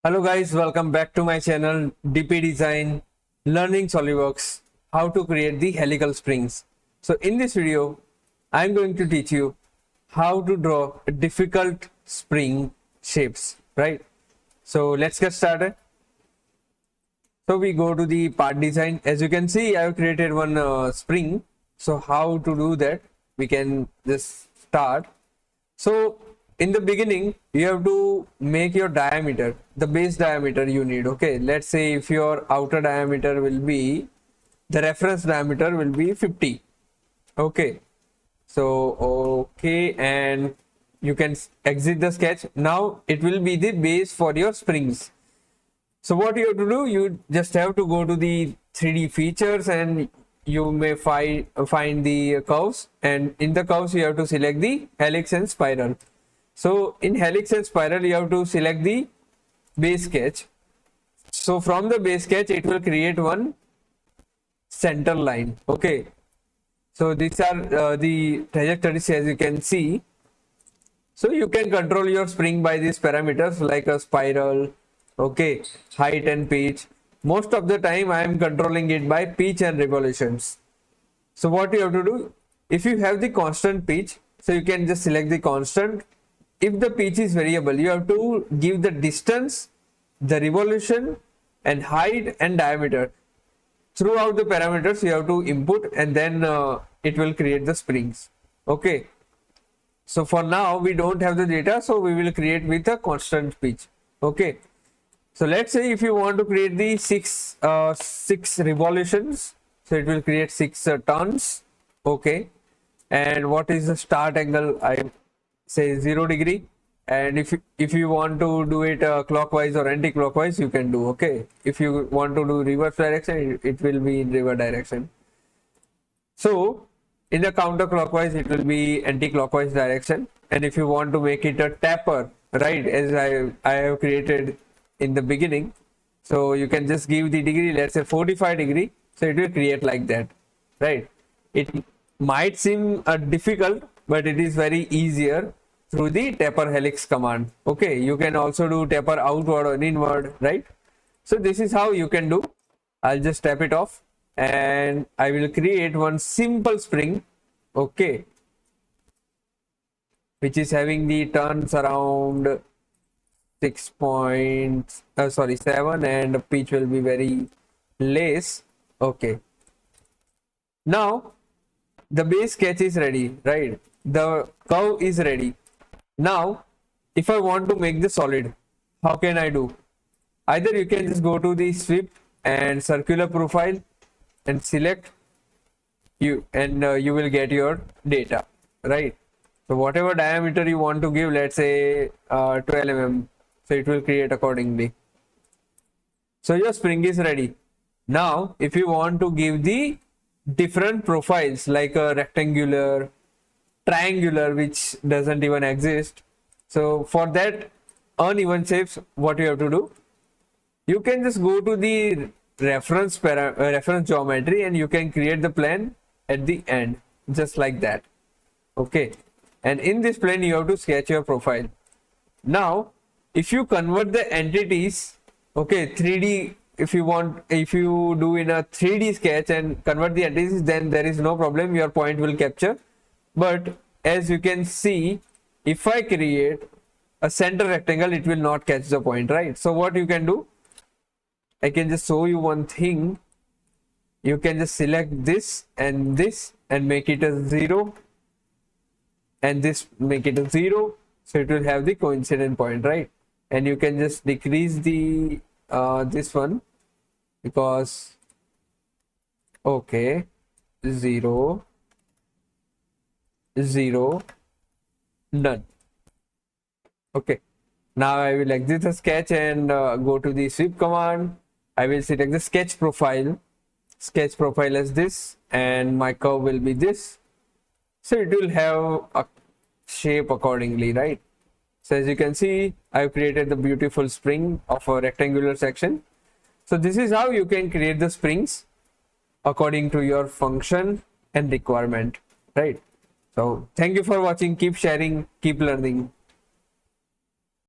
Hello guys, welcome back to my channel DP Design Learning Solidworks, how to create the helical springs. So in this video, I'm going to teach you how to draw difficult spring shapes, right? So let's get started. So we go to the part design. As you can see, I've created one spring. So how to do that? We can just start. So in the beginning, you have to make your diameter, the base diameter you need. Okay, let's say if your outer diameter will be, the reference diameter will be 50. Okay, so okay, and you can exit the sketch. Now it will be the base for your springs. So what you have to do, you just have to go to the 3D features and you may find the curves, and in the curves you have to select the helix and spiral. So in helix and spiral you have to select the base sketch. So from the base sketch it will create one center line. Okay, so these are the trajectories as you can see. So you can control your spring by these parameters like a spiral, okay, height and pitch. Most of the time I am controlling it by pitch and revolutions. So what you have to do, if you have the constant pitch, so you can just select the constant. If the pitch is variable, you have to give the distance, the revolution and height and diameter. Throughout the parameters you have to input, and then it will create the springs. Okay, so for now we don't have the data, so we will create with a constant pitch. Okay, so let's say if you want to create the six revolutions, so it will create 6 turns. Okay, and what is the start angle? I say 0 degree, and if you want to do it clockwise or anti-clockwise, you can do. Okay, if you want to do reverse direction, it will be in reverse direction. So in the counterclockwise it will be anti-clockwise direction, and if you want to make it a taper, right, as I have created in the beginning, so you can just give the degree, let's say 45 degree, so it will create like that, right? It might seem difficult, but it is very easier through the taper helix command. Okay, you can also do taper outward or inward, right? So this is how you can do. I'll just tap it off and I will create one simple spring, okay, which is having the turns around 7, and the pitch will be very less. Okay, now the base sketch is ready, right? The curve is ready. Now if I want to make the solid, how can I do? Either you can just go to the sweep and circular profile and select you, and you will get your data, right? So whatever diameter you want to give, let's say 12 mm, so it will create accordingly. So your spring is ready. Now if you want to give the different profiles like a rectangular, triangular, which doesn't even exist, so for that uneven shapes, what you have to do, you can just go to the reference geometry and you can create the plane at the end, just like that. Okay, and in this plane you have to sketch your profile. Now if you convert the entities, okay, 3D, if you do in a 3D sketch and convert the entities, then there is no problem, your point will capture. But as you can see, if I create a center rectangle, it will not catch the point, right? So what you can do, I can just show you one thing. You can just select this and make it a 0, and this make it a 0, so it will have the coincident point, right? And you can just decrease the this one, because okay, 0, 0, none. Okay, now I will exit the sketch and go to the sweep command. I will select the sketch profile as this, and my curve will be this, so it will have a shape accordingly, right? So as you can see, I've created the beautiful spring of a rectangular section. So this is how you can create the springs according to your function and requirement, right? So thank you for watching. Keep sharing, keep learning.